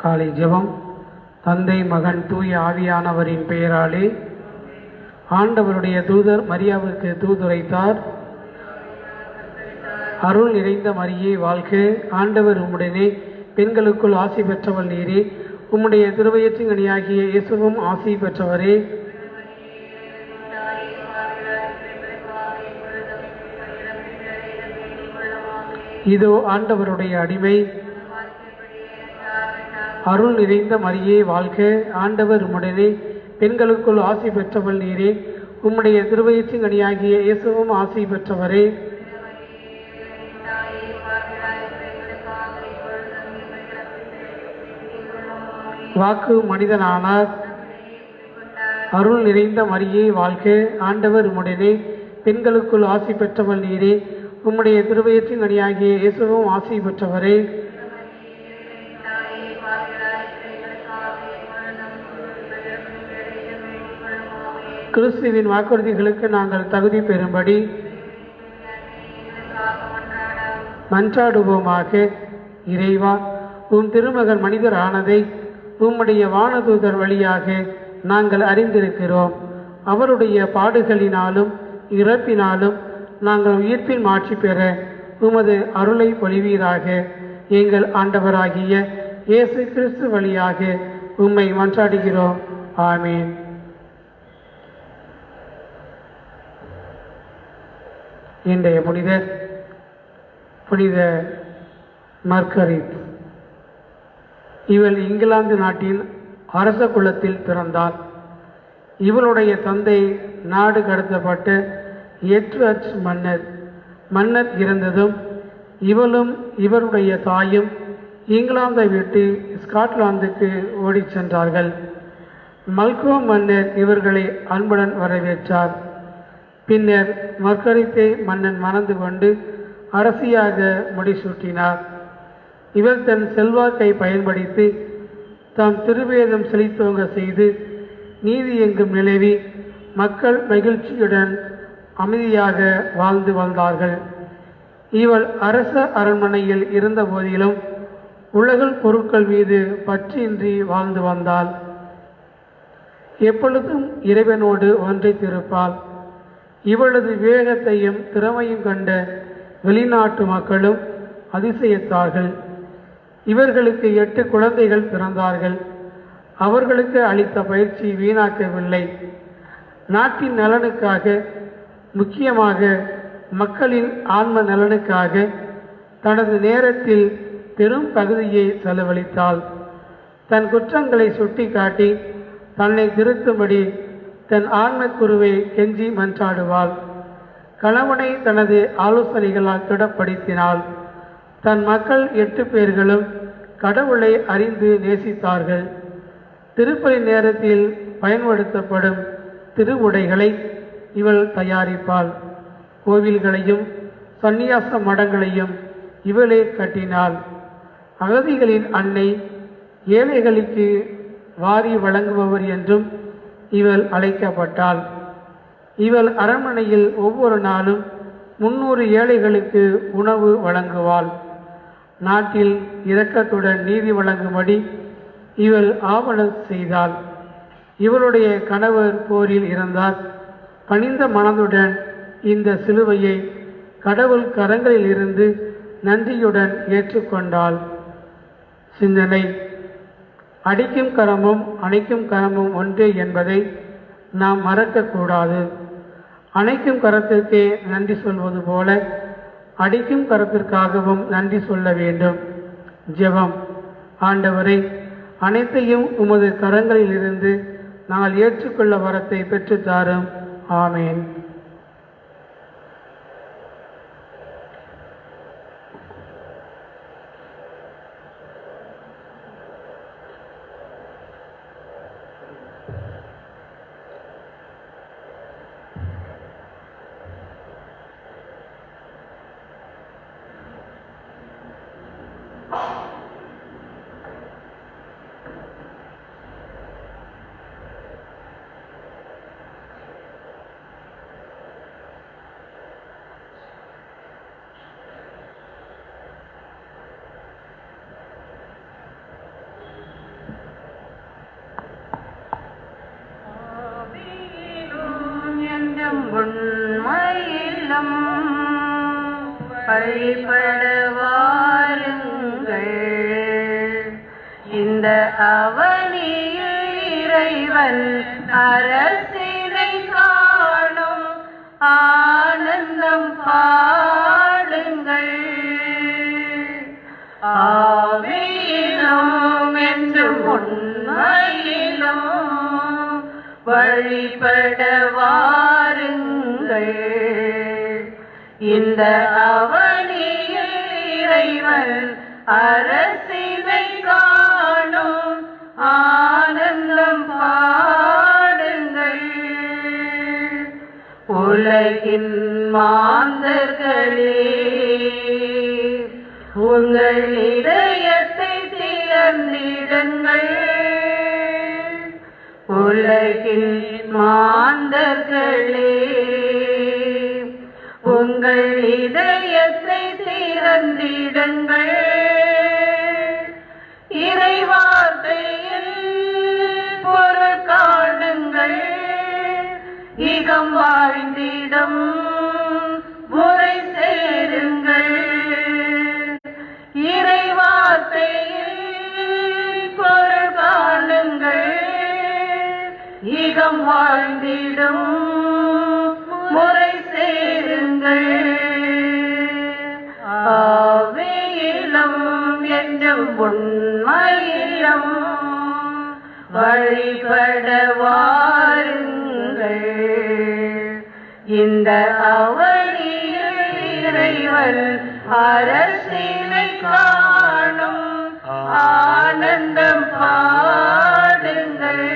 காலை ஜெபம். தந்தை, மகன், தூய ஆவியானவரின் பெயராலே. ஆண்டவருடைய தூதர் மரியாவுக்கு தூதுரைத்தார். அருள் நிறைந்த மரியே வாழ்க, ஆண்டவர் உம்முடனே, பெண்களுக்குள் ஆசி பெற்றவள் நீரே, உம்முடைய திருவயிற்றின் கனியாகிய இயேசுவும் ஆசி பெற்றவரே. இதோ ஆண்டவருடைய அடிமை. அருள் நிறைந்த மரியே வாழ்க, ஆண்டவர் உம்முடனே, பெண்களுக்குள் ஆசி பெற்றவள் நீரே, உம்முடைய திருவயிற்றின் கனியாகிய இயேசுவும் ஆசி பெற்றவரே. வாக்கு மனிதனானார். அருள் நிறைந்த மரியே வாழ்க, ஆண்டவர் உம்முடனே, பெண்களுக்குள் ஆசி பெற்றவள் நீரே, உம்முடைய திருவயிற்றின் கனியாகிய இயேசுவும் ஆசி பெற்றவரே. கிறிஸ்துவின் வாக்குறுதிகளுக்கு நாங்கள் தகுதி பெறும்படி மன்றாடுவோமாக. இறைவா, உம் திருமகன் மனிதர் ஆனதை உம்முடைய வானதூதர் வழியாக நாங்கள் அறிந்திருக்கிறோம். அவருடைய பாடுகளினாலும் இறப்பினாலும் நாங்கள் உயிர்ப்பின் மாட்சி பெற உமது அருளை பொழிவீராக. எங்கள் ஆண்டவராகிய இயேசு கிறிஸ்து வழியாக உம்மை மன்றாடுகிறோம். ஆமீன். இன்றைய புனித மர்கரித். இவள் இங்கிலாந்து நாட்டின் அரச குலத்தில் பிறந்தாள். இவளுடைய தந்தை நாடு கடத்தப்பட்ட எட்வர்ட் மன்னர் இறந்ததும் இவளும் இவருடைய தாயும் இங்கிலாந்தை விட்டு ஸ்காட்லாந்துக்கு ஓடிச் சென்றார்கள். மல்கோம் மன்னர் இவர்களை அன்புடன் வரவேற்றார். பின்னர் மர்கரித்தை மன்னன் மணந்து கொண்டு அரசியாக முடிசூட்டினார். இவர் தன் செல்வாக்கை பயன்படுத்தி தாம் திருவேதம் செழித்தோங்க செய்து நீதி எங்கும் நிலவி மக்கள் மகிழ்ச்சியுடன் அமைதியாக வாழ்ந்து வந்தார்கள். இவள் அரச அரண்மனையில் இருந்த போதிலும் உலகில் பொருட்கள் மீது பற்றின்றி வாழ்ந்து வந்தாள். எப்பொழுதும் இறைவனோடு ஒன்றித்திருப்பாள். இவளது விவேகத்தையும் திறமையும் கண்ட வெளிநாட்டு மக்களும் அதிசயித்தார்கள். இவர்களுக்கு 8 குழந்தைகள் பிறந்தார்கள். அவர்களுக்கு அளித்த பயிற்சி வீணாக்கவில்லை. நாட்டின் நலனுக்காக, முக்கியமாக மக்களின் ஆன்ம நலனுக்காக தனது நேரத்தில் பெரும் பகுதியை செலவழித்தாள். தன் குற்றங்களை சுட்டிக்காட்டி தன்னை திருத்தும்படி தன் ஆன்மக்குருவை கெஞ்சி மன்றாடுவாள். கணவனை தனது ஆலோசனைகளால் திடப்படுத்தினாள். தன் மக்கள் 8 பேர்களும் கடவுளை அறிந்து நேசித்தார்கள். திருப்பலி நேரத்தில் பயன்படுத்தப்படும் திருவுடைகளை இவள் தயாரிப்பாள். கோவில்களையும் சந்நியாச மடங்களையும் இவளே கட்டினாள். அகதிகளின் அன்னை, ஏழைகளுக்கு வாரி வழங்குபவர் என்றும் இவள் அழைக்கப்பட்டாள். இவள் அரண்மனையில் ஒவ்வொரு நாளும் 300 ஏழைகளுக்கு உணவு வழங்குவாள். நாட்டில் இரக்கத்துடன் நீதி வழங்கும்படி இவள் ஆவணம் செய்தாள். இவளுடைய கணவர் போரில் இறந்தார். பணிந்த மனதுடன் இந்த சிலுவையை கடவுள் கரங்களில் இருந்து நன்றியுடன் ஏற்றுக்கொண்டாள். சிந்தனை: அடிக்கும் கரமும் அணைக்கும் கரமும் ஒன்றே என்பதை நாம் மறக்கக்கூடாது. அணைக்கும் கரத்திற்கே நன்றி சொல்வது போல அடிக்கும் கரத்திற்காகவும் நன்றி சொல்ல வேண்டும். ஜெபம். ஆண்டவரே, அனைத்தையும் உமது கரங்களில் இருந்து நாங்கள் ஏற்றுக்கொள்ள வரத்தை பெற்றுத்தாரும். ஆமேன். இந்த அவனியில் இறைவன் அரசினை காணும் ஆனந்தம் பாடுங்கள். ஆவியிலும் என்றும் உண்மையிலும் வழிபட வாருங்கள். இந்த அவனியில் இறைவன் அரசினை காணும் ஆனந்தம் பாடுங்கள். உலகின் மாந்தர்களே, உங்கள் இதயத்தை திறந்திடுங்கள். உலகின் மாந்தர்களே, உங்கள் இதயத்தை திறந்திடுங்கள். இறைவார்த்தையில் பொருள் காணுங்கள். இகம் வாழ்ந்திடம் முறை சேருங்கள். இறைவார்த்தையில் பொருள் காணுங்கள். இகம் வாழ்ந்திடம் முறை சேருங்கள். ஆவியிலும் என்றும் உண்மையிலும் வழிபட வாருங்கள். இந்த அவனியில் இறைவன் அரசினை காணும் ஆனந்தம் பாடுங்கள்.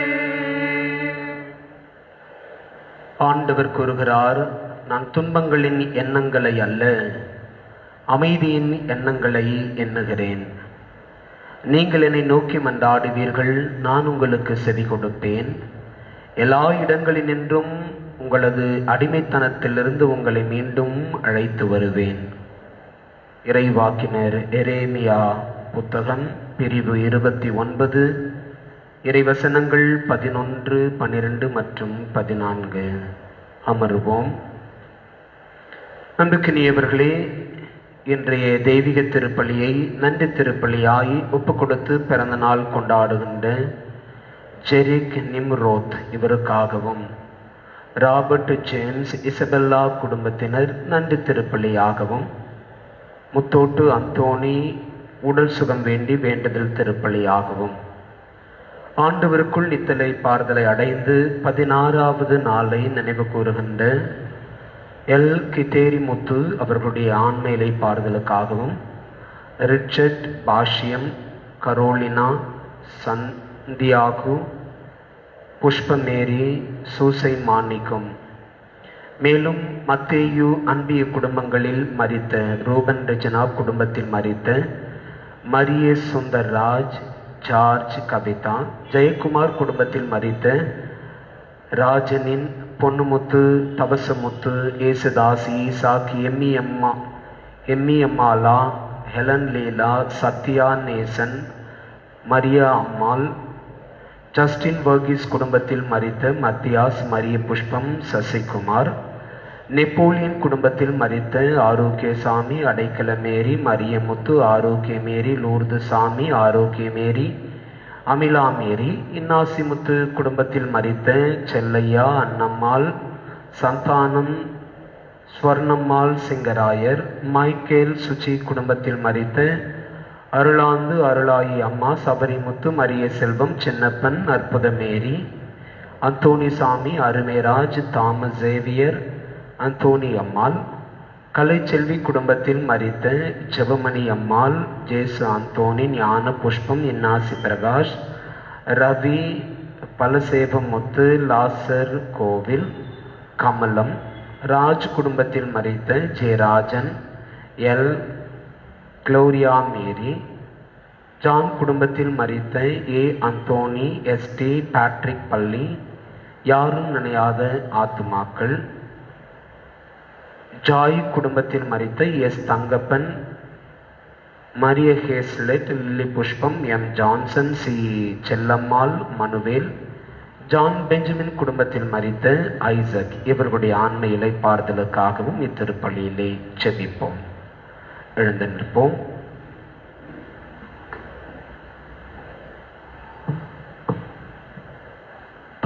ஆண்டவர் கூறுகிறார், நான் துன்பங்களின் எண்ணங்களை அல்ல, அமைதியின் எண்ணங்களை எண்ணுகிறேன். நீங்கள் என்னை நோக்கி மன்றாடுவீர்கள், நான் உங்களுக்கு செவி கொடுப்பேன். எல்லா இடங்களினின்றும் உங்களது அடிமைத்தனத்திலிருந்து உங்களை மீண்டும் அழைத்து வருவேன். இறைவாக்கினர் எரேமியா புத்தகம் பிரிவு 29 இறைவசனங்கள் 11, 12 மற்றும் 14. அமர்வோம். அன்புக்கினியவர்களே, இன்றைய தெய்வீக திருப்பலியை நன்றி திருப்பலியாய் ஒப்பு கொடுத்து பிறந்த நாள் கொண்டாடுகின்ற ஜெரிக் நிம்ரோத் இவருக்காகவும், ராபர்ட் ஜேம்ஸ் இசபெல்லா குடும்பத்தினர் நன்றி திருப்பலியாகவும், முத்தோட்டு அந்தோணி உடல் சுகம் வேண்டி வேண்டுதல் திருப்பலியாகவும், ஆண்டவருக்குள் நித்தலை பார்தலை அடைந்து 16வது நாளை நினைவு கூறுகின்ற எல் கிட்டேரி முத்து அவர்களுடைய ஆண்மையிலை பார்தலுக்காகவும், ரிச்சர்ட் பாஷ்யம், கரோலினா, சந்தியாகு, புஷ்பமேரி, சூசை மாணிக்கம், மேலும் மத்தேயு அன்பிய குடும்பங்களில் மரித்த ரூபன் ரெஜனா குடும்பத்தில் மரித்த மரிய சுந்தர்ராஜ், ஜார்ஜ், கவிதா, ஜெயக்குமார் குடும்பத்தில் மரித்த ராஜனின் பொன்னுமுத்து, தபசமுத்து, ஏசுதாசி, சாக்கி, எம்மி அம்மாலா, ஹெலன் லீலா, சத்யா நேசன், மரியா அம்மாள், ஜஸ்டின் வர்கீஸ் குடும்பத்தில் மரித்த மத்தியாஸ், மரிய புஷ்பம், சசிகுமார், நெப்போலியன் குடும்பத்தில் மரித்த ஆரோக்கியசாமி, அடைக்கலமேரி, மரியமுத்து, ஆரோக்கியமேரி, லூர்து சாமி, ஆரோக்கியமேரி, அமிலாமேரி, இன்னாசிமுத்து குடும்பத்தில் மரித்த செல்லையா, அன்னம்மாள், சந்தானம், ஸ்வர்ணம்மாள், சிங்கராயர், மைக்கேல் சுச்சி குடும்பத்தில் மரித்த அருளாந்து, அருளாயி அம்மா, சபரிமுத்து, மரிய செல்வம், சின்னப்பன், அற்புதமேரி, அந்தோணிசாமி, அருமேராஜ், தாமஸ் சேவியர், அந்தோணி அம்மாள், கலைச்செல்வி குடும்பத்தில் மரித்த ஜெபமணி அம்மாள், ஜேசு அந்தோணி, ஞான புஷ்பம், இன்னாசி பிரகாஷ், ரவி, பலசேபமுத்து, லாசர் கோவில், கமலம், ராஜ் குடும்பத்தில் மரித்த ஜெயராஜன், எல் குளோரியா மேரி, ஜான் குடும்பத்தில் மரித்த ஏ அந்தோணி, எஸ்டி பேட்ரிக் பள்ளி, யாரும் நினையாத ஆத்துமாக்கள், ஜாய் குடும்பத்தில் மரித்த எஸ் தங்கப்பன், மரிய ஹேஸ்லெட், லில்லி புஷ்பம், M Johnson, C Chellammal, Manuel, John Benjamin குடும்பத்தில் மரித்த ஐசக் இவர்களுடைய ஆன்ம இலைப்பாறுதலுக்காகவும் இத்திருப்பலியிலே செபிப்போம். எழுந்து நிற்போம்.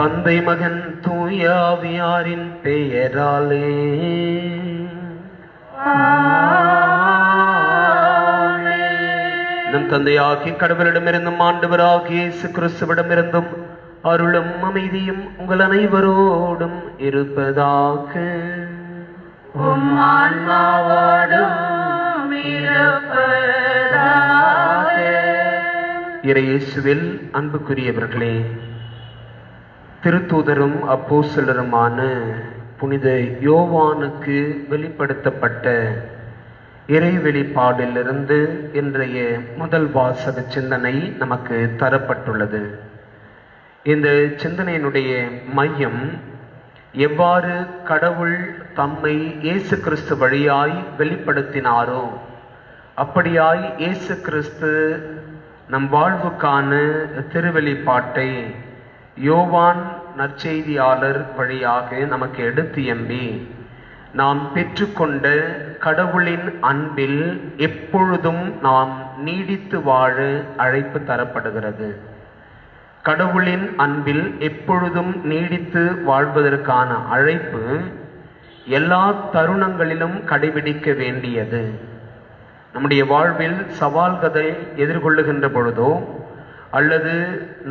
தந்தை மகன் தூயாவியாரின் பெயராலே நம் தந்தையாகிய கடவுளிடமிருந்தும் ஆண்டவராகிய இயேசு கிறிஸ்துவிடமிருந்தும் அருளும் அமைதியும் உங்கள் அனைவரோடும் இருப்பதாக. உம் ஆன்மாவோடும் இருப்பதாக. இறையேசுவில் அன்புக்குரியவர்களே, திருத்தூதரும் அப்போஸ்தலருமான புனித யோவானுக்கு வெளிப்படுத்தப்பட்ட இறை வெளிப்பாடிலிருந்து இன்றைய முதல் வாசக சிந்தனை நமக்கு தரப்பட்டுள்ளது. இந்த சிந்தனையினுடைய மையம் எவ்வாறு கடவுள் தம்மை இயேசு கிறிஸ்து வழியாய் வெளிப்படுத்தினாரோ அப்படியாய் இயேசு கிறிஸ்து நம் வாழ்வுக்கான திருவெளிப்பாட்டை யோவான் நற்செய்தியாளர் வழியாக நமக்கு எடுத்து எம்பி நாம் பெற்றுக்கொண்ட கடவுளின் அன்பில் எப்பொழுதும் நாம் நீடித்து வாழ அழைப்பு தரப்படுகிறது. கடவுளின் அன்பில் எப்பொழுதும் நீடித்து வாழ்வதற்கான அழைப்பு எல்லா தருணங்களிலும் கடைபிடிக்க வேண்டியது. நம்முடைய வாழ்வில் சவால்களை எதிர்கொள்ளுகின்ற பொழுதோ அல்லது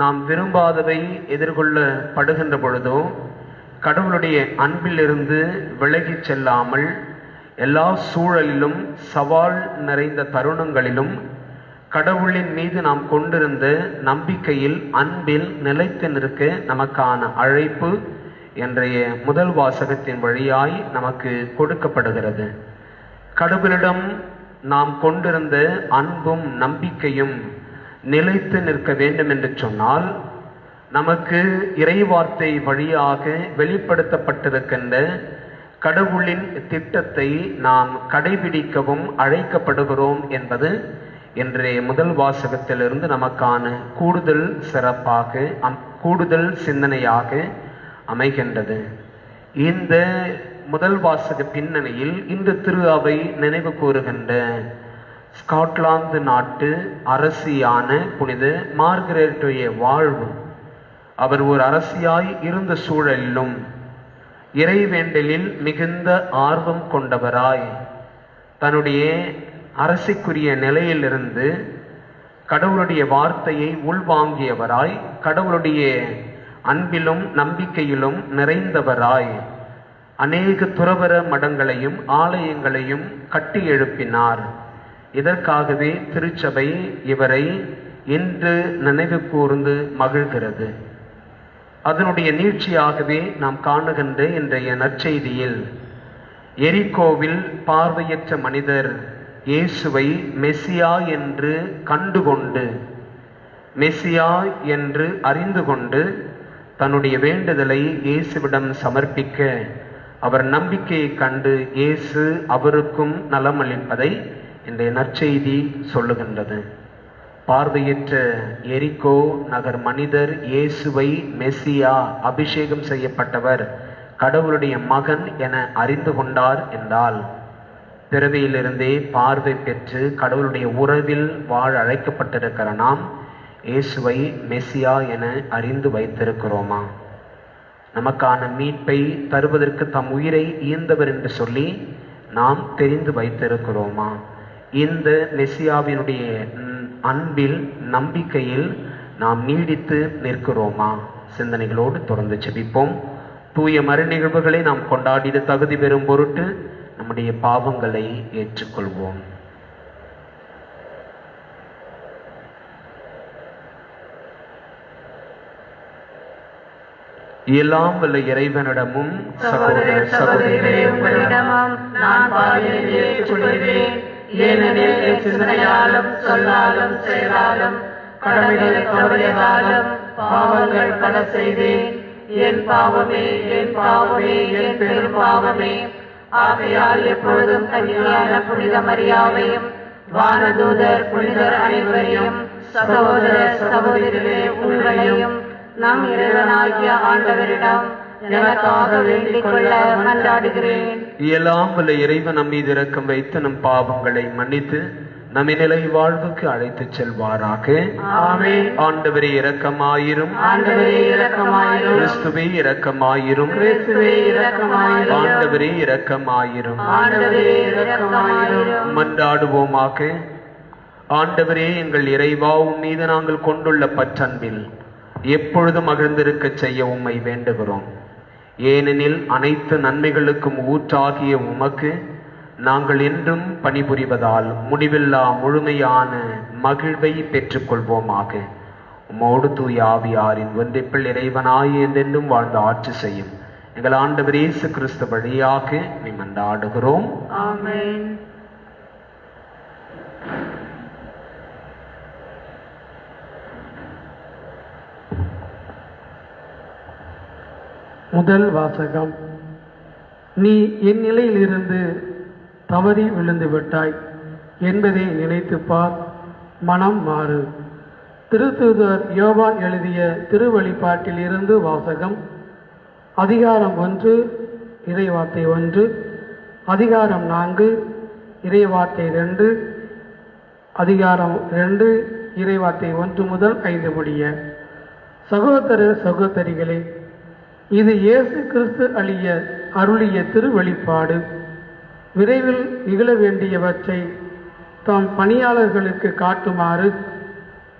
நாம் விரும்பாதவை எதிர்கொள்ளப்படுகின்ற பொழுதோ கடவுளுடைய அன்பிலிருந்து விலகி செல்லாமல் எல்லா சூழலிலும் சவால் நிறைந்த தருணங்களிலும் கடவுளின் மீது நாம் கொண்டிருந்த நம்பிக்கையில் அன்பில் நிலைத்து நிற்க நமக்கான அழைப்பு இன்றைய முதல் வாசகத்தின் வழியாய் நமக்கு கொடுக்கப்படுகிறது. கடவுளிடம் நாம் கொண்டிருந்த அன்பும் நம்பிக்கையும் நிலைத்து நிற்க வேண்டும் என்று சொன்னால் நமக்கு இறைவார்த்தை வழியாக வெளிப்படுத்தப்பட்டிருக்கின்ற கடவுளின் திட்டத்தை நாம் கடைபிடிக்கவும் அழைக்கப்படுகிறோம் என்பது இன்றைய முதல் வாசகத்திலிருந்து நமக்கான கூடுதல் சிறப்பாக கூடுதல் சிந்தனையாக அமைகின்றது. இந்த முதல் வாசக பின்னணியில் இந்த திரு அவை நினைவு கூறுகின்ற ஸ்காட்லாந்து நாட்டு அரசியான புனித மார்கரெட்டுடைய வாழ்வு, அவர் ஒரு அரசியாய் இருந்த சூழலிலும் இறைவேண்டலில் மிகுந்த ஆர்வம் கொண்டவராய் தன்னுடைய அரசிக்குரிய நிலையிலிருந்து கடவுளுடைய வார்த்தையை உள்வாங்கியவராய் கடவுளுடைய அன்பிலும் நம்பிக்கையிலும் நிறைந்தவராய் அநேக துறவற மடங்களையும் ஆலயங்களையும் கட்டி எழுப்பினார். இதற்காகவே திருச்சபை இவரை இன்று நினைவு கூர்ந்து மகிழ்கிறது. அதனுடைய நீட்சியாகவே நாம் காணுகின்ற இன்றைய நற்செய்தியில் எரிகோவில் பார்வையற்ற மனிதர் இயேசுவை மெசியா என்று கண்டுகொண்டு மெசியா என்று அறிந்து கொண்டு தன்னுடைய வேண்டுதலை இயேசுவிடம் சமர்ப்பிக்க அவர் நம்பிக்கையை கண்டு இயேசு அவருக்கும் நலமளிப்பதை இன்றைய நற்செய்தி சொல்லுகின்றது. பார்வையற்ற எரிகோ நகர் மனிதர் இயேசுவை மெசியா, அபிஷேகம் செய்யப்பட்டவர், கடவுளுடைய மகன் என அறிந்து கொண்டார் என்றால் பிறவியிலிருந்தே பார்வை பெற்று கடவுளுடைய உறவில் வாழ அழைக்கப்பட்டிருக்கிற நாம் இயேசுவை மெசியா என அறிந்து வைத்திருக்கிறோமா? நமக்கான மீட்பை தருவதற்கு தம் உயிரை ஈந்தவர் என்று சொல்லி நாம் தெரிந்து வைத்திருக்கிறோமா? இந்த மெசியாவினுடைய அன்பில் நம்பிக்கையில் நாம் நீடித்து நிற்கிறோமா? சிந்தனைகளோடு தொடர்ந்து ஜெபிப்போம். தூய மறு நிகழ்வுகளை நாம் கொண்டாடிட தகுதி பெறும் பொருட்டு நம்முடைய பாவங்களை ஏற்றுக்கொள்வோம். எல்லாம் வல்ல இறைவனிடமும் சகோதர சகோதரிகளே உங்களிடமும் நான் பாவியை ஏற்றுக்கொள்கிறேன். ஏனெனில் என் சிந்தனையாலும் சொல்லாலும் செயலாலும் கடமைகளை தவறியதாலும் பாவங்கள் பல செய்தேன். என் பாவமே, என் பாவமே, என் பெரும் பாவமே. ஆகையால் எப்பொழுதும் கன்னியான புனித மரியாவையும் வானதூதர் புனிதர் அனைவரையும் சகோதர சகோதரிகளே உங்களையும் நம் இறைவனாகிய ஆண்டவரிடம் எனக்காக வேண்டிக் கொள்ள மன்றாடுகிறேன். எல்லாம் வல்ல இறைவன் நம் மீது இரக்கம் வைத்து நம் பாவங்களை மன்னித்து நம்மை நிலை வாழ்வுக்கு அழைத்துச் செல்வாராக. ஆமென். ஆண்டவரே இரக்கமாயிரும். ஆண்டவரே இரக்கமாயிரும். கிறிஸ்துவே இரக்கமாயிரும். கிறிஸ்துவே இரக்கமாயிரும். ஆண்டவரே இரக்கமாயிரும். ஆண்டவரே இரக்கமாயிரும். மன்றாடுவோமாக. ஆண்டவரே, எங்கள் இறைவா, உம் மீது நாங்கள் கொண்டுள்ள பற்றன்பில் எப்பொழுதும் மகிழ்ந்திருக்க செய்ய உம்மை வேண்டுகிறோம். ஏனெனில் அனைத்து நன்மைகளுக்கும் ஊற்றாகிய உமக்கு நாங்கள் என்றும் பணிபுரிவதால் முடிவில்லா முழுமையான மகிழ்வை பெற்றுக்கொள்வோமாக. உம்மோடு தூய ஆவியாரின் ஒன்றிப்பில் இறைவனாய் என்றென்றும் வாழ்ந்து ஆட்சி செய்யும் எங்கள் ஆண்டவர் இயேசு கிறிஸ்து வழியாக மன்றாடுகிறோம். ஆமென். முதல் வாசகம். நீ என் நிலையிலிருந்து தவறி விழுந்து விட்டாய் என்பதை நினைத்துப் பார், மனம் மாறு. திருத்தூதர் யோவான் எழுதிய திருவெளிப்பாட்டில் இருந்து வாசகம். அதிகாரம் 1 இறைவார்த்தை 1, அதிகாரம் 4 இறைவார்த்தை 2, அதிகாரம் 2 இறைவார்த்தை 1 முதல் 5 முடிய. சகோதர சகோதரிகளே, இது இயேசு கிறிஸ்து அருளிய திருவெளிப்பாடு. விரைவில் நிகழ வேண்டியவற்றை தாம் பணியாளர்களுக்கு காட்டுமாறு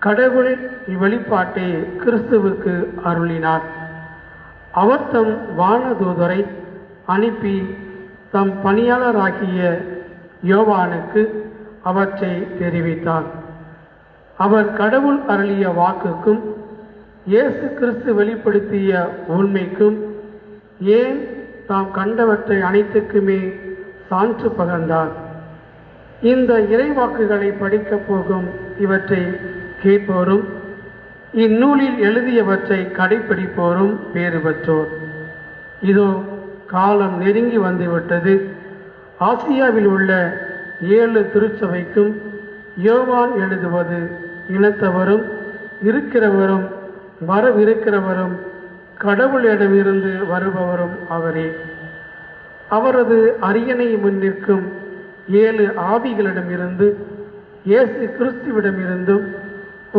கடவுள் இவ்வெளிப்பாட்டை கிறிஸ்துவுக்கு அருளினார். அவர் தம் வானதூதரை அனுப்பி தம் பணியாளராகிய யோவானுக்கு அவற்றை தெரிவித்தார். அவர் கடவுள் அருளிய வாக்குக்கும் இயேசு கிறிஸ்து வெளிப்படுத்திய உண்மைக்கும் ஏன் தாம் கண்டவற்றை அனைத்துக்குமே சான்று பகர்ந்தார். இந்த இறைவாக்குகளை படிக்கப் போகும் இவற்றை கேட்போரும் இந்நூலில் எழுதியவற்றை கடைப்பிடிப்போரும் பேறு பெற்றோர். இதோ காலம் நெருங்கி வந்துவிட்டது. ஆசியாவில் உள்ள 7 திருச்சபைக்கும் யோவான் எழுதுவது இனத்தவரும் இருக்கிறவரும் வரவிருக்கிறவரும் கடவுளிடமிருந்து வருபவரும் அவரே. அவரது அரியணை முன்னிற்கும் 7 ஆவிகளிடமிருந்து இயேசு கிறிஸ்துவிடமிருந்தும்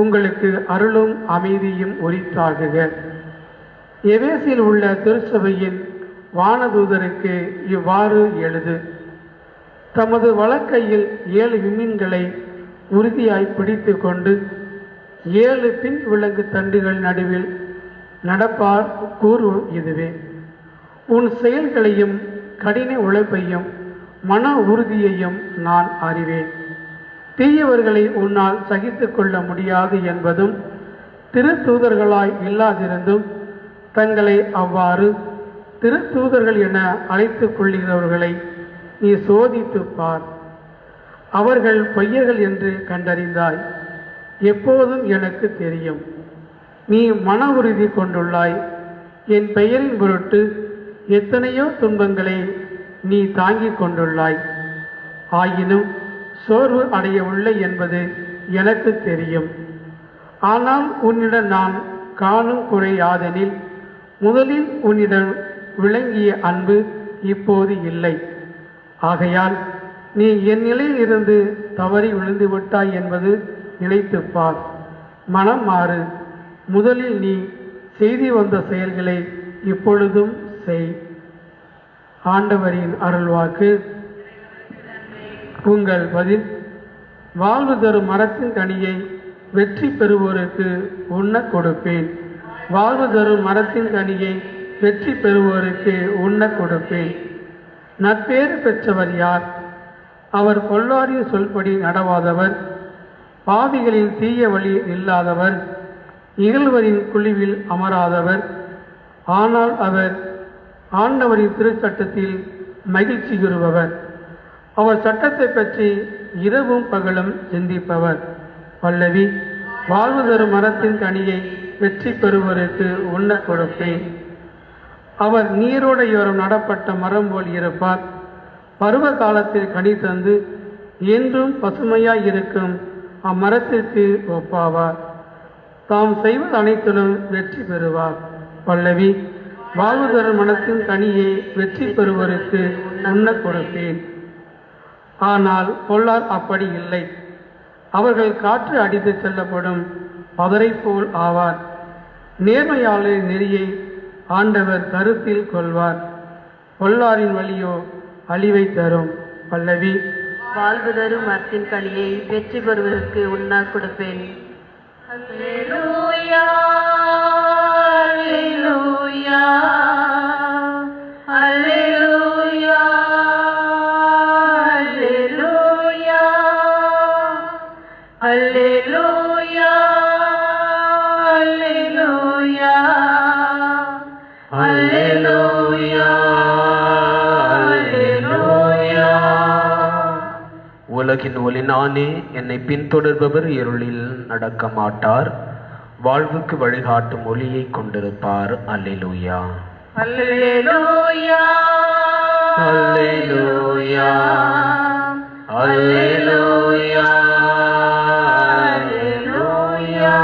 உங்களுக்கு அருளும் அமைதியும் உரித்தாகுக. எபேசில் உள்ள திருச்சபையின் வானதூதருக்கு இவ்வாறு எழுது. தமது வலக்கையில் 7 விண்மீன்களை உறுதியாய் பிடித்து கொண்டு 7 பின் விலங்கு தண்டுகள் நடுவில் நடப்பார் கூறு இதுவே. உன் செயல்களையும் கடின உழைப்பையும் மன உறுதியையும் நான் அறிவேன். தீயவர்களை உன்னால் சகித்து கொள்ள முடியாது என்பதும், திருத்தூதர்களாய் இல்லாதிருந்தும் தங்களை அவ்வாறு திருத்தூதர்கள் என அழைத்துக் கொள்கிறவர்களை நீ சோதித்துப் பார். அவர்கள் பொய்யர்கள் என்று கண்டறிந்தாய். எப்போதும் எனக்கு தெரியும். நீ மன உறுதி கொண்டுள்ளாய். என் பெயரின் பொருட்டு எத்தனையோ துன்பங்களை நீ தாங்கிக் கொண்டுள்ளாய். ஆயினும் சோர்வு அடையவில்லை என்பது எனக்கு தெரியும். ஆனால் உன்னிடம் நான் காணும் குறை யாதெனில், முதலில் உன்னிடம் விளங்கிய அன்பு இப்போது இல்லை. ஆகையால் நீ என் நிலையில் இருந்து தவறி விழுந்து விட்டாய் என்பது நினைத்துப்பார். மனம் மாறு. முதலில் நீ செய்து வந்த செயல்களை இப்பொழுதும் செய். ஆண்டவரின் அருள்வாக்கு. உங்கள் பதில். வாழ்வு தரும் மரத்தின் கனியை வெற்றி பெறுவோருக்கு உண்ண கொடுப்பேன். வாழ்வு தரும் மரத்தின் கனியை வெற்றி பெறுவோருக்கு உண்ண கொடுப்பேன். நற்பேறு பெற்றவர் யார்? அவர் பொல்லாரின் சொல்படி நடவாதவர், பாவிகளின் தீய வழி இல்லாதவர், இகழ்வரின் குழிவில் அமராதவர். ஆனால் அவர் ஆண்டவரின் திருச்சட்டத்தில் மகிழ்ச்சி கூறுபவர். அவர் சட்டத்தை பற்றி இரவும் பகலும் சிந்திப்பவர். பல்லவி. வாழ்வு தரும் மரத்தின் கனியை வெற்றி பெறுவதற்கு உண்ண கொடுப்பேன். அவர் நீரோடையோரம் நடப்பட்ட மரம் போல் இருப்பார். பருவ காலத்தில் கனி தந்து என்றும் பசுமையாய் இருக்கும் அம்மரத்திற்கு ஒப்பாவார். தாம் செய்வது அனைத்திலும் வெற்றி பெறுவார். பல்லவி. வாழ்வு தரும் மரத்தின் கனியை வெற்றி பெறுவதற்கு உண்ண கொடுப்பேன். ஆனால் பொல்லார் அப்படி இல்லை. அவர்கள் காற்று அடித்து செல்லப்படும் பதரை போல் ஆவார். நேர்மையாளரின் நெறியை ஆண்டவர் கருத்தில் கொள்வார். பொல்லாரின் வழியோ அழிவை தரும். பல்லவி. வாழ்வு தரும் மரத்தின் கனியை வெற்றி பெறுவதற்கு உண்ணா கொடுப்பேன். அல்லேலூயா, அல்லேலூயா, அல்லேலூயா, அல்லேலூயா, அல்லேலூயா, அல்லேலூயா, அல்லேலூயா, அல்லேலூயா. உலகின் ஒளி நானே, என்னை பின்தொடர்பவர் இருளில் நடக்க மாட்டார், வாழ்வுக்கு வழிகாட்டும் ஒளியை கொண்டிருப்பார். அல்லேலூயா, அல்லேலூயா, அல்லேலூயா, அல்லேலூயா, அல்லேலூயா.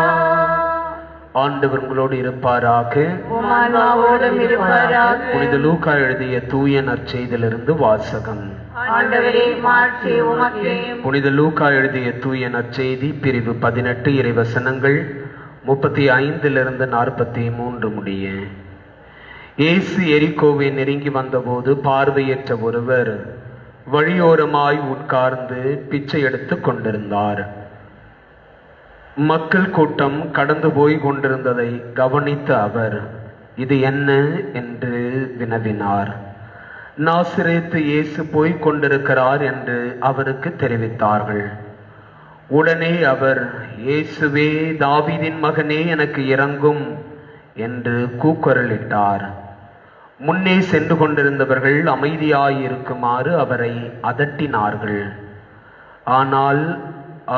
ஆண்டவர் உங்களோடு இருப்பாராக. உம் ஆன்மாவோடும் இருப்பாராக. புனித லூக்கா எழுதிய தூய நற்செய்தியிலிருந்து வாசகம். ஆண்டவரே, மாட்சி உமக்கே. புனித லூக்கா எழுதிய தூய நற்செய்தி பிரிவு 18 இறைவசனங்கள் 35 43 முடிய. இயேசு எரிகோவை நெருங்கி வந்தபோது பார்வையற்ற ஒருவர் வழியோரமாய் உட்கார்ந்து பிச்சை எடுத்துக் கொண்டிருந்தார். மக்கள் கூட்டம் கடந்து போய் கொண்டிருந்ததை கவனித்த அவர், இது என்ன என்று வினவினார். நாசரேத்து இயேசு போய்க் கொண்டிருக்கிறார் என்று அவருக்கு தெரிவித்தார்கள். உடனே அவர், இயேசுவே, தாவீதின் மகனே, எனக்கு இரங்கும் என்று கூக்குரலிட்டார். முன்னே சென்று கொண்டிருந்தவர்கள் அமைதியாயிருக்குமாறு அவரை அதட்டினார்கள். ஆனால்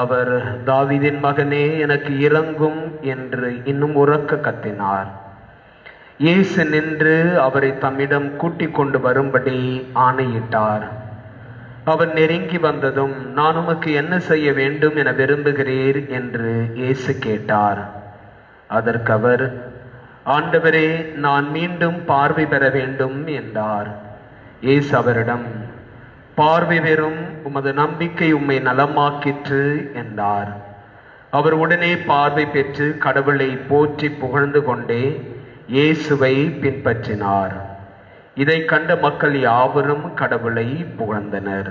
அவர், தாவீதின் மகனே, எனக்கு இரங்கும் என்று இன்னும் உரக்க கத்தினார். இயேசு நின்று அவரை தம்மிடம் கூட்டிக் கொண்டு வரும்படி ஆணையிட்டார். அவர் நெருங்கி வந்ததும், நான் உமக்கு என்ன செய்ய வேண்டும் என விரும்புகிறீர் என்று இயேசு கேட்டார். அதற்கு அவர், ஆண்டவரே, நான் மீண்டும் பார்வை பெற வேண்டும் என்றார். இயேசு அவரிடம், பார்வை பெறும், உமது நம்பிக்கை உம்மை நலமாக்கிற்று என்றார். அவர் உடனே பார்வை பெற்று கடவுளை போற்றி புகழ்ந்து கொண்டே இயேசுவை பின்பற்றினார். இதை கண்ட மக்கள் யாவரும் கடவுளை புகழ்ந்தனர்.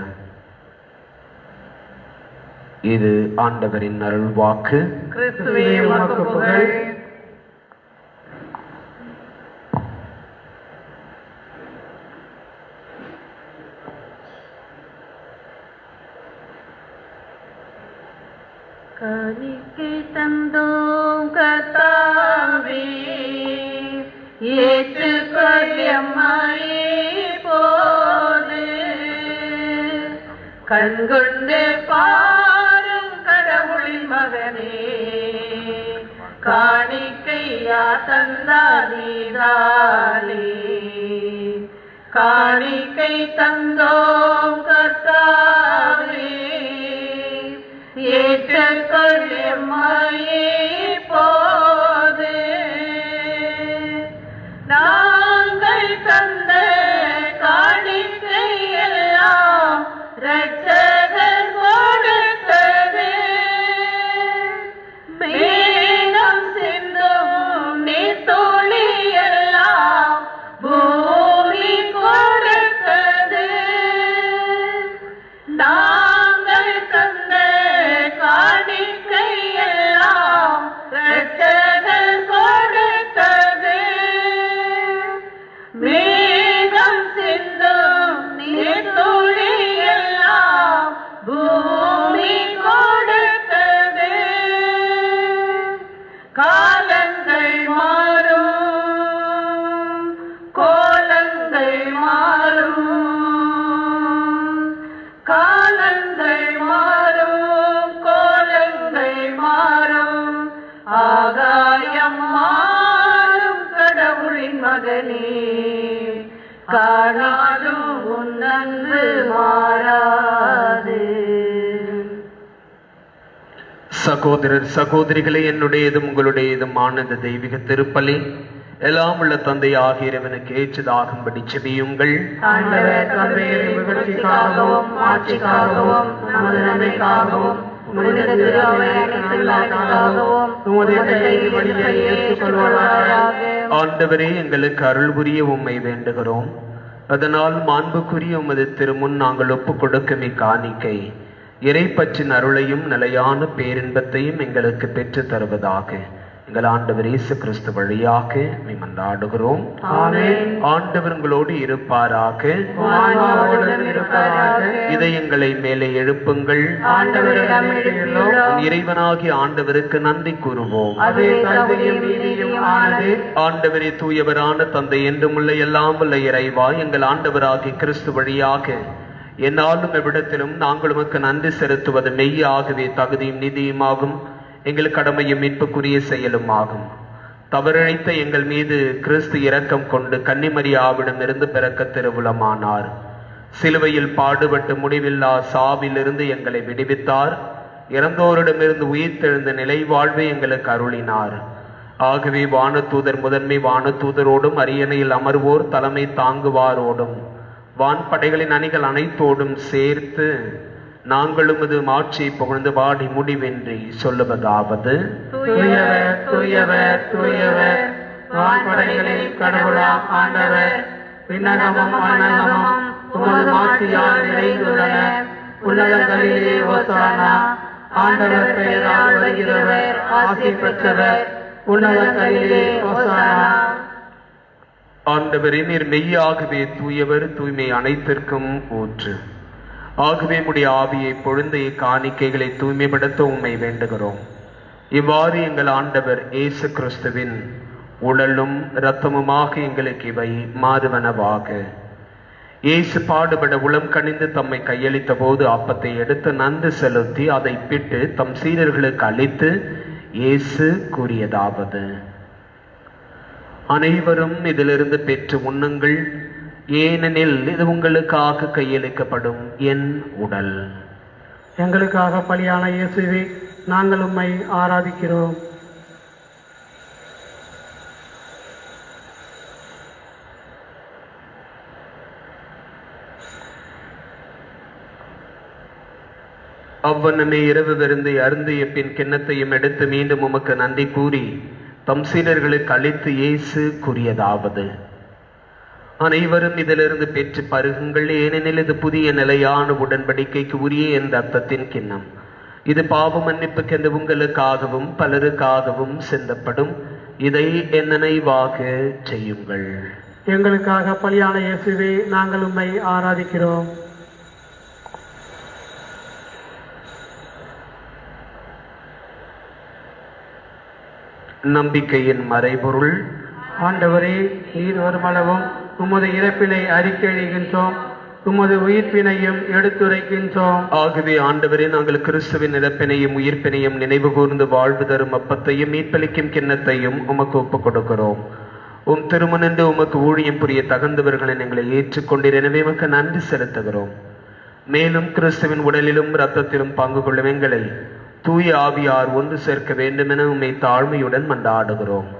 இது ஆண்டவரின் அருள்வாக்கு. கிறிஸ்துவே, உமக்கு புகழ். காணிக்கை தந்தோம் கர்த்தாவே, ஏற்றுக்கொள்ளுமாயே போது. கண்கொண்டு பாரும் கடவுளின் மகனே, காணிக்கையா தந்தாதீதாலே. காணிக்கை தந்தோம் கர்த்தாவே, ஏற்றுக்கொள்ளுமாயே போது. நாங்கள் தந்த காணிக்கை எல்லாம் இரட்சகர் கொடுத்தது. மேகம் சிந்தும் நீர்த்துளி எல்லாம் பூமி கொடுத்தது. நாங்கள் தந்த காணிக்கை எல்லாம் இரட்சகர் கொடுத்தது. மேகம் சிந்தும் நீர்த்துளி எல்லாம் பூமி கொடுத்தது. காலங்கள் மாறும், கோலங்கள் மாறும். காலங்கள் மாறும், கோலங்கள் மாறும். ஆகாயம் மாறும், கடவுளின் மகனே, காணாலும் உன் அன்பு மாறாது. சகோதரர் சகோதரிகளே, என்னுடையதும் உங்களுடையதும் ஆனந்த தெய்வீக திருப்பலி எல்லாம் உள்ள தந்தை ஆகிய இறைவனுக்கு ஏற்றதாகும்படி செபியுங்கள். ஆண்டவர் தந்தையின் புகழ்ச்சிக்காகவும் ஆட்சிக்காகவும் நமது நன்மைக்காகவும் புனித திரு அவை அனைத்து நலனுக்காகவும் உமது கையில் பலியை ஏற்றுக்கொள்வாராக. ஆண்டவரே, எங்களுக்கு அருள் புரிய உம்மை வேண்டுகிறோம். அதனால் மாண்புக்குரிய உமது திருமுன் நாங்கள் ஒப்புக் கொடுக்கும் இக்காணிக்கை இறைப்பற்றின் அருளையும் நிலையான பேரின்பத்தையும் எங்களுக்கு பெற்று தருவதாக எங்கள் ஆண்டவர் இயேசு கிறிஸ்து வழியாக மன்றாடுகிறோம். ஆண்டவர் உங்களோடு இருப்பாராக. இதயங்களை மேலே எழுப்புங்கள். இறைவனாகிய ஆண்டவருக்கு நன்றி கூறுவோம். ஆண்டவரே, தூயவரான தந்தை, என்றும் உள்ள எல்லாம் உள்ள இறைவா, எங்கள் ஆண்டவராகிய கிறிஸ்து வழியாக என்னாலும் எவ்விடத்திலும் நாங்கள் உமக்கு நன்றி செலுத்துவது மெய்யாகவே தகுதியும் நீதியுமாகும், எங்கள் கடமையும் மீட்புக்குரிய செயலும் ஆகும். தவறிழைத்த எங்கள் மீது கிறிஸ்து இரக்கம் கொண்டு கன்னிமரியாவிடம் இருந்து பிறக்க திருவுளமானார். சிலுவையில் பாடுபட்டு முடிவில்லா சாவிலிருந்து எங்களை விடுவித்தார். இறந்தோரிடமிருந்து உயிர்த்தெழுந்த நிலை வாழ்வை எங்களுக்கு அருளினார். ஆகவே வானதூதர் முதன்மை வானதூதரோடும் அரியணையில் அமர்வோர் தலைமை தாங்குவாரோடும் வான்படைகளின் அணிகள் அனைத்தோடும் சேர்த்து நாங்களும் இது மாட்சியை புகழ்ந்து பாடி முடிவென்றி சொல்லுவதாவது: தூயவர் தூயவர் தூயவர், வான்படைகளில் கடவுளாம் ஆண்டவர். விண்ணகமும் மண்ணகமும் உமது மாட்சியால் நிறைந்துள்ளன. உன்னதங்களிலே ஓசானா. ஆண்டவர் பெயரால் வருகிறவர் ஆசி பெற்றவர். உன்னதங்களிலே ஓசானா. ஆண்டவரே, நீர் மெய்யாகவே தூயவர், தூய்மை அனைத்திற்கும் ஊற்று. ஆகவே உம்முடைய ஆவியை பொழுந்த இக்காணிக்கைகளை தூய்மைப்படுத்த உம்மை வேண்டுகிறோம். இவ்வாறு எங்கள் ஆண்டவர் இயேசு கிறிஸ்துவின் உடலும் இரத்தமுமாக எங்களுக்கு இவை மாறுவனவாக. இயேசு பாடுபட உளம் கனிந்து தம்மை கையளித்த போது அப்பத்தை எடுத்து நன்றி செலுத்தி அதை பிட்டு தம் சீடர்களுக்கு அளித்து இயேசு கூறியதாவது: அனைவரும் இதிலிருந்து பெற்று உண்ணுங்கள், ஏனெனில் இது உங்களுக்காக கையளிக்கப்படும் என் உடல். எங்களுக்காக பலியான இயேசுவே, நாங்கள் உம்மை ஆராதிக்கிறோம். அவ்வண்ணமே இரவு விருந்தை அருந்திய பின் கிண்ணத்தையும் எடுத்து மீண்டும் உமக்கு நன்றி கூறி தம் சீடர்களுக்கு அளித்து இயேசு கூறியதாவது: அனைவரும் இதிலிருந்து பெற்று பருகுங்கள், ஏனெனில் இது புதிய நிலையான உடன்படிக்கைக்கு உரிய என் ரத்தத்தின் கிண்ணம். இது பாவ மன்னிப்புக்கென்று உங்களுக்காகவும் பலருக்காகவும் சிந்தப்படும். இதை என் நினைவாக செய்யுங்கள். எங்களுக்காக பலியான இயேசுவே, நாங்கள் உம்மை ஆராதிக்கிறோம். நம்பிக்கையின் மறைபொருள். ஆண்டவரே, நீர் வருமளவும் உமது இறப்பினை அறிக்கையிடுகின்றோம், உமது உயிர்ப்பினையும் எடுத்துரைக்கின்றோம். ஆகவே ஆண்டவரே, நாங்கள் கிறிஸ்துவின் இறப்பினையும் உயிர்ப்பினையும் நினைவு கூர்ந்து வாழ்வு தரும் அப்பத்தையும் மீட்பளிக்கும் கிண்ணத்தையும் உமக்கு ஒப்புக் கொடுக்கிறோம். உம் திருமணன்று உமக்கு ஊழியம் புரிய தகுந்தவர்களை எங்களை ஏற்றுக்கொண்டீர். எனவே உமக்கு நன்றி செலுத்துகிறோம். மேலும் கிறிஸ்துவின் உடலிலும் இரத்தத்திலும் பங்கு கொள்ளும் எங்களை தூய ஆவியார் ஒன்று சேர்க்க வேண்டுமென உம்மை தாழ்மையுடன் மன்றாடுகிறோம்.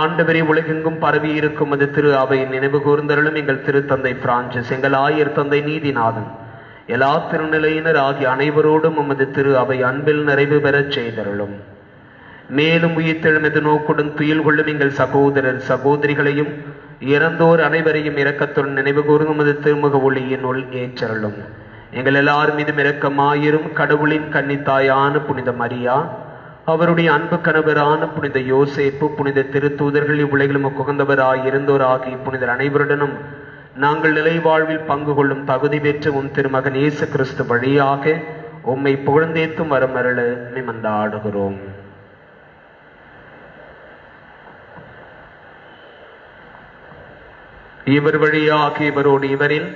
ஆண்டவரே, உலகெங்கும் பரவி இருக்கும் அது திரு அவையின் நினைவு கூர்ந்தருளும் எங்கள் திருத்தந்தை பிரான்சிஸ், எங்கள் ஆயர் தந்தை நீதிநாதன், எல்லா திருநிலையினர் ஆகிய அனைவரோடும் உமது திரு அவை அன்பில் நிறைவு பெறச் செய்தருளும். மேலும் உயிர்த்தெழும் எதிர்நோக்குடன் துயில் கொள்ளும் எங்கள் சகோதரர் சகோதரிகளையும் இறந்தோர் அனைவரையும் இரக்கத்துடன் நினைவு கூறும் உமது திருமுக ஒளியின் உள் ஏற்றருளும். எங்கள் எல்லார் மீதும் இரக்கமாயிரும். கடவுளின் கன்னித்தாயான புனித மரியா, அவருடைய அன்பு கணவரான புனித யோசேப்பு, புனித திருத்தூதர்கள், இவ்வுலகிலும் உகந்தவராயிருந்தோர் ஆகிய புனிதர் அனைவருடனும் நாங்கள் நிலை வாழ்வில் பங்கு கொள்ளும் தகுதி பெற்று உன் திருமகன் இயேசு கிறிஸ்து வழியாக உம்மை புகழ்ந்தேத்தும் வரமருள மன்றாடுகிறோம். இவர் வழியாக இவரோடு இவரில்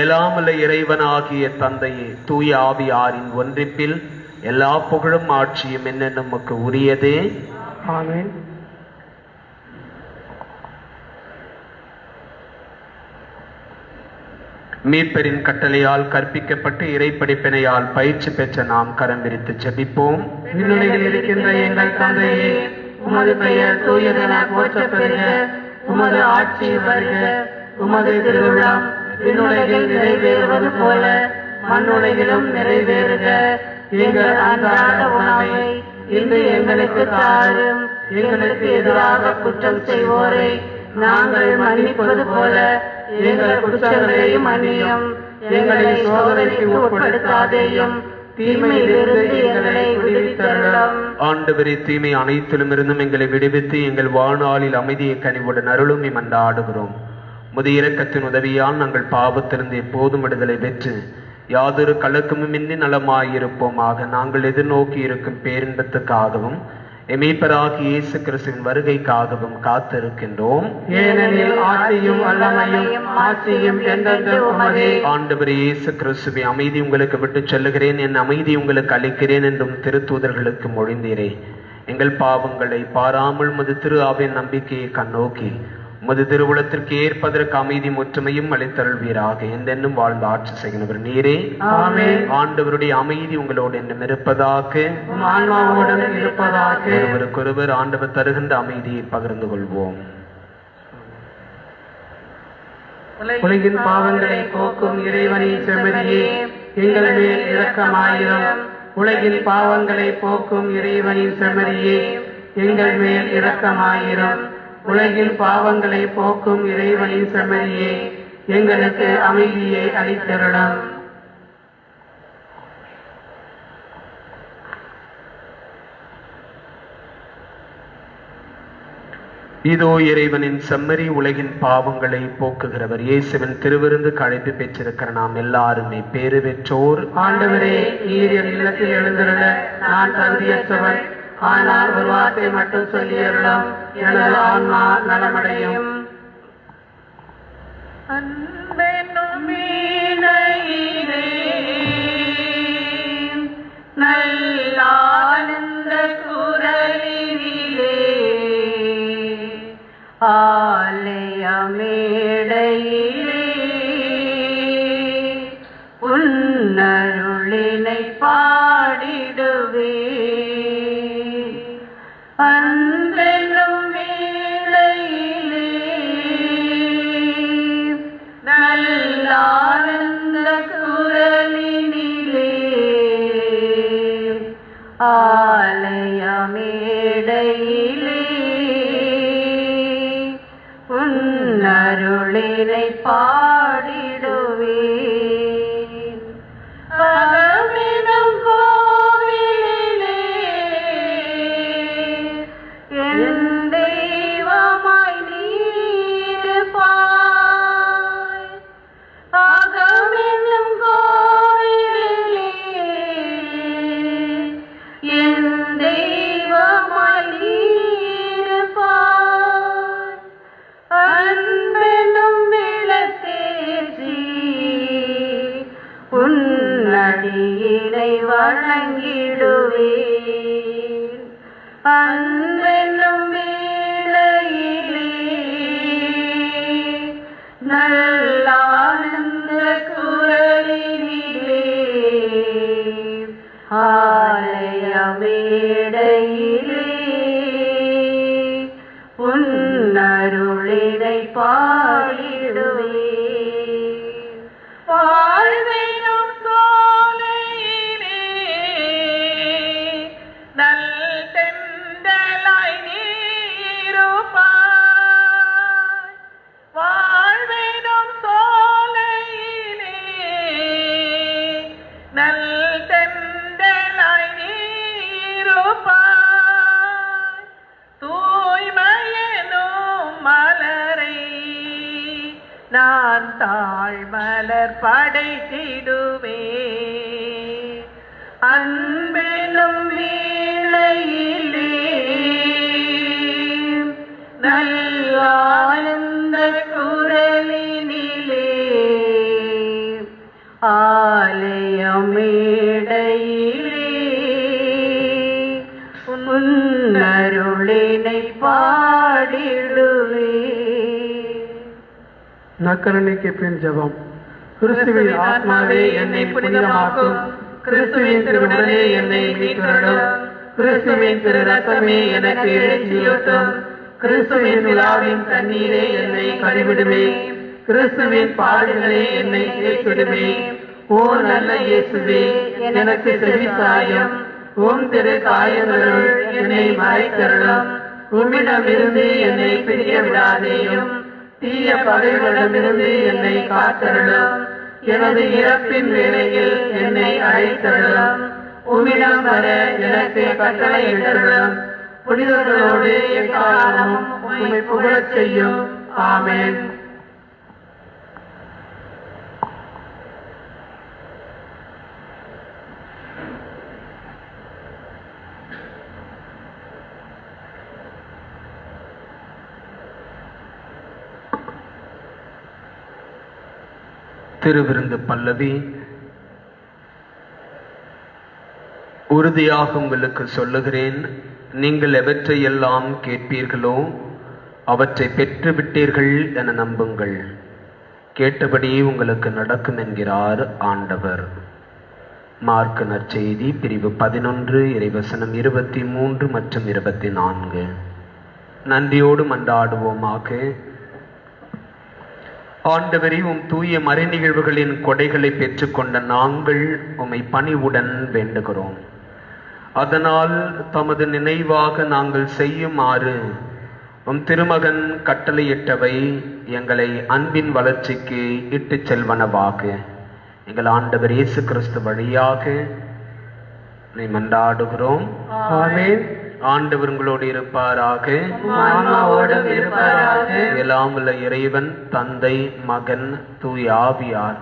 எல்லாமல்ல இறைவனாகிய தந்தையே, தூய ஆவியாரின் ஒன்றிப்பில் எல்லா புகழும் ஆட்சியும் என்ன நமக்கு உரியதே. ஆமென். மீட்பரின் கட்டளையால் கற்பிக்கப்பட்டு இறைப்படிப்பினையால் பயிற்சி பெற்ற நாம் கரம் விரித்து ஜெபிப்போம். விண்ணுலகில் இருக்கின்ற எங்கள் தந்தையே, உமது பெயர் தூயதென போற்றப் பெறுக. உமது ஆட்சி வருக. உமது திருவிழம் விண்ணுலகில் நிறைவேறுவது போல மண்ணுலகிலும் நிறைவேறுக. எங்கள் அன்றாட உணவை இன்று எங்களுக்கு தாரும். எங்களுக்கு எதிராக குற்றம் செய்வோரை நாங்கள் மன்னிப்பது போல எங்கள் குற்றங்களையும் மன்னியும். எங்களை சோதனைக்கு உட்படுத்தாதேயும், தீமையிலிருந்து எங்களை விடுவித்தருளும். ஆண்டவரே, தீமை அனைத்திலும் இருந்தும் எங்களை விடுவித்து எங்கள் வாழ்நாளில் அமைதியை கனிவுடன் அருளும் மன்றாடுகிறோம். முதிய இரக்கத்தின் உதவியால் நாங்கள் பாவத்திலிருந்து எப்போதும் விடுதலை பெற்று யாதொரு கலக்கமுமின்றி நலமாயிருப்போமாக. நாங்கள் எதிர்நோக்கி இருக்கும் பேரின்பத்துக்காகவும் எமீப்பராகிய இயேசு கிறிஸ்துவின் வருகைக்காகவும் காத்திருக்கின்றோம். ஏனெனில் ஆட்சியும் வல்லமையும் மாட்சியும் என்றென்றும் உமதே. ஆண்டவரே இயேசு கிறிஸ்துவே, அமைதி உங்களுக்கு விட்டு செல்லுகிறேன், என் அமைதி உங்களுக்கு அளிக்கிறேன் என்றும் திருத்தூதர்களுக்கு மொழிந்தீரே. எங்கள் பாவங்களை பாராமல் உமது திரு ஆவின் நம்பிக்கையை கண்ணோக்கி உமது திருவுளத்திற்கு ஏற்பதற்கு அமைதி முற்றுமையும் அளித்தருள்வீராக. என்றென்னும் வாழ்ந்து ஆட்சி செய்கிறவர் நீரே. ஆமென். ஆண்டவருடைய அமைதி உங்களோடு என்றும் இருப்பதாக, ஆன்மாவோடும் இருப்பதாக. ஒருவருக்கொருவர் ஆண்டவர் தருகின்ற அமைதியை பகிர்ந்து கொள்வோம். உலகின் பாவங்களை போக்கும் இறைவனின் செம்மறியே, எங்கள் மேல் இரக்கமாயிரும். உலகின் பாவங்களை போக்கும் இறைவனின் செம்மறியே, எங்கள் மேல் இரக்கமாயிரும். உலகின் பாவங்களை போக்கும் இறைவனின் செம்மறியே, எங்களுக்கு அமைதியை அளித்தருளும். இதோ இறைவனின் செம்மறி, உலகின் பாவங்களை போக்குகிறவர். இயேசுவின் திருவிருந்து அழைப்பு பெற்றிருக்கிற நாம் எல்லாருமே பேறு பெற்றோர். ஆண்டவரே, நீர் என் இல்லத்தில் எழுந்திருள நான் தகுதியற்றவன். ஆனால் ஒரு வார்த்தை மட்டும் சொல்லியருளும், எனது ஆன்மா நலமடையும். அன்பெனும் வீணையிலே நல்லானந்த குரலினிலே ஆலய மேடையிலே உன்னருளினை பாடிடுவே. அன்பெனும் வேளையிலே நல்லானந்த குரலினிலே ஆலய மேடையிலே உன்னருளினை பாடிடுவே. அகமெனும் கோவிலிலே என் தெய்வமாய் நீருப்பாய். அகமெனும் கோவிலிலே என் தெய்வமாய் நீருப்பாய். அன்பெனும் விளக்கேற்றி உன்னடியினை வணங்கிடுவேன். அன்பெனும் வேளையிலே நல்லானந்த குரலினிலே ஆலய மேடையிலே உன்னருளினை பாடிடுவேன். வாழ்வெனும் சோலையிலே நல் தென்றலாய் நீருப்பாய். வாழ்வெனும் சோலையிலே நல் தென்றலாய் நீருப்பாய். தூய்மையெனும் மலரை நான் தாழ்மலர் படைத்திடுவேன். அன்பெனும் வேளையிலே நல்லானந்த குரலினிலே ஆலய மேடையிலே உன்னருளினை பாடிடுவே. நற்கருணைக்கு பின் ஜெபம். கிறிஸ்துவின் ஆத்மாவே என்னை புனிதமாக்கும். கிறிஸ்துவின் திருவுடலே என்னை மீட்டருளும். கிறிஸ்துவின் திரு ரத்தமே எனக்கு எழுச்சியூட்டும். கிறிஸ்துவின் விழாவின் தண்ணீரே என்னை கழுவிடுமே. கிறிஸ்துவின் பாடுகளே என்னை தேய்த்திடுமே. ஓ நல்ல இயேசுவே, எனக்கு செவிசாயும். உம் திரு காயங்களுள் என்னை மறைத்தருளும். உம்மிடமிருந்து என்னை பிரிய விடாதேயும். தீய பகைவரிடமிருந்து என்னை காத்தருளும். எனது இறப்பின் வேளையில் என்னை அழைத்தருளும். உம்மிடம் வர எனக்கு கட்டளையிட்டருளும். புனிதர்களோடு எக்காலமும் உம்மை புகழச் செய்யும். ஆமென். திருவிருந்து பல்லவி. உறுதியாக உங்களுக்கு சொல்லுகிறேன், நீங்கள் எவற்றையெல்லாம் கேட்பீர்களோ அவற்றை பெற்றுவிட்டீர்கள் என நம்புங்கள். கேட்டபடி உங்களுக்கு நடக்கும் என்கிறார் ஆண்டவர். மார்க்கு நற்செய்தி பிரிவு 11 இறைவசனம் 23 மற்றும் 24. நன்றியோடு மன்றாடுவோமாக. ஆண்டவரே, உம் தூய மறை நிகழ்வுகளின் கொடைகளை பெற்றுக்கொண்ட நாங்கள் உம்மை பணிவுடன் வேண்டுகிறோம். அதனால் தமது நினைவாக நாங்கள் செய்யுமாறு உம் திருமகன் கட்டளையிட்டவை எங்களை அன்பின் வளர்ச்சிக்கு இட்டுச் செல்வனவாக எங்கள் ஆண்டவர் இயேசு கிறிஸ்து வழியாக மன்றாடுகிறோம். ஆமென். ஆண்டவர் உங்களோடு இருப்பாராக. ஆன்மாவோடும் இருப்பாராக. எல்லாம் உள்ள இறைவன் தந்தை, மகன், தூய ஆவியார்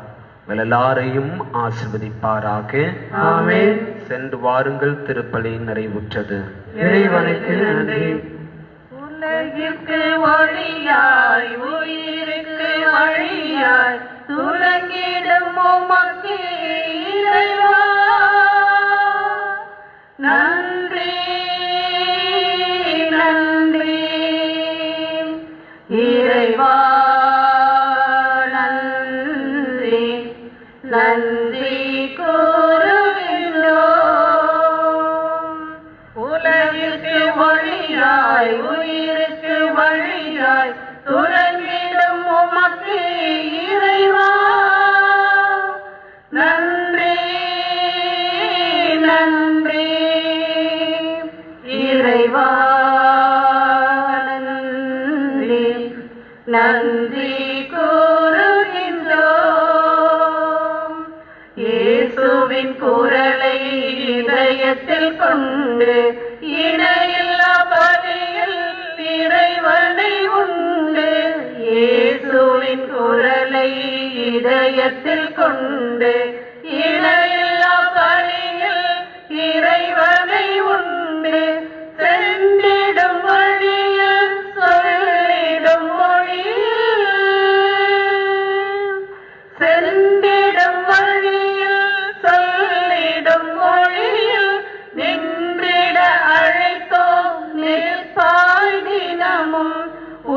எல்லாரையும் ஆசீர்வதிப்பாராக. ஆமென். சென்று வாருங்கள், திருப்பலி நிறைவுற்றது. இறைவனுக்கு நன்றி. உலகிற்கு ஒளியாய் உயிருக்கு வழியாய் துலங்கிடும் உமக்கு இறைவா நன்றி நன்றி. இறைவா நன்றி நன்றி கூறுகின்றோம். உலகிற்கு ஒளியாய் உயிருக்கு வழியாய் துலங்கிடும் உமக்கு இறைவா நன்றி நன்றி. இறைவா நன்றி நன்றி கூறுகின்றோம். இயேசுவின் குரலை இதயத்தில் கொண்டு இணையில்லா பலியில் இறைவனை உண்டு. இயேசுவின் குரலை இதயத்தில் கொண்டு இணையில்லா பலியில் இறைவனை உண்டு. சென்றிடும் வழியில் சொல்லிடும் மொழியில் சென்றிடும் வழியில் சொல்லிடும் மொழியில் நின்றிட அழைத்தோம் நிற்பாய் தினமும்.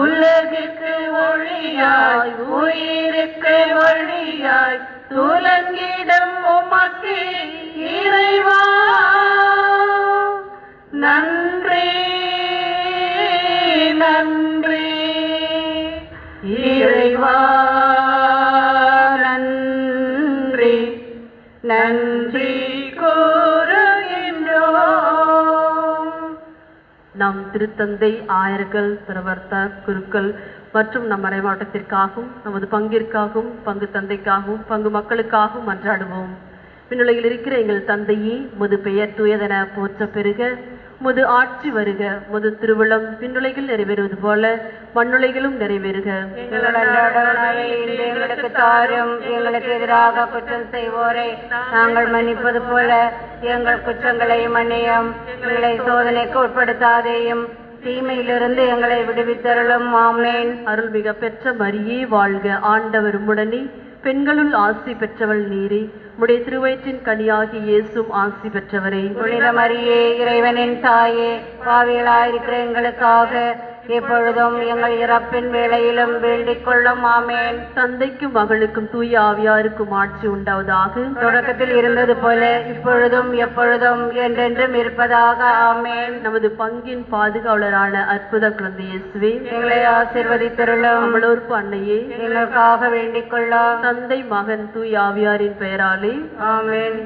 உலகிற்கு ஒளியாய் உயிருக்கு வழியாய் துலங்கிடும் உமக்கு இறைவா நன்றி நன்றி. இறைவா நன்றி நன்றி கூறுகின்றோம். நம் திருத்தந்தை, ஆயர்கள், பிரவர்த்தகர், குருக்கள் மற்றும் நம் மறைமாவட்டத்திற்காகவும் நமது பங்கிற்காகவும் பங்கு தந்தைக்காகவும் பங்கு மக்களுக்காகவும் மன்றாடுவோம். விண்ணுலகில் இருக்கிற எங்கள் தந்தையே, உமது பெயர் தூயதென போற்ற பெறுக. உமது ஆட்சி வருக. உமது திருவுளம் விண்ணுலகில் நிறைவேறுவது போல மண்ணுலகிலும் நிறைவேறுக. எங்கள் அன்றாட உணவை இன்று எங்களுக்கு தாரும். எங்களுக்கு எதிராக குற்றம் செய்வோரை நாங்கள் மன்னிப்பது போல எங்கள் குற்றங்களை மன்னியும். எங்களை சோதனைக்கு உட்படுத்தாதேயும், தீமையிலிருந்து எங்களை விடுவித்தருளும். ஆமென். அருள்மிக பெற்ற மரியே வாழ்க. ஆண்டவர் உம்முடனே, பெண்களுள் ஆசி பெற்றவள் நீரே. உம்முடைய திருவயிற்றின் கனியாகி இயேசுவும் ஆசி பெற்றவரே. புனித மரியே, இறைவனின் தாயே, பாவிகளாயிருக்கிற எங்களுக்காக இப்பொழுதும் எங்கள் இறப்பின் வேளையிலும் வேண்டிக் கொள்ளும். ஆமேன். தந்தைக்கும் மகளுக்கும் தூய ஆவியாருக்கும் ஆட்சி உண்டாவதாக. தொடக்கத்தில் இருந்தது போல இப்பொழுதும் எப்பொழுதும் என்றென்றும் இருப்பதாக. ஆமேன். நமது பங்கின் பாதுகாவலரான அற்புத குழந்தை இயேசுவே, எங்களை ஆசீர்வதித்தருளும். அமலோற்பு அன்னையே, எங்களுக்காக வேண்டிக் கொள்ளும். தந்தை மகன் தூய ஆவியாரின் பெயராலே ஆமேன்.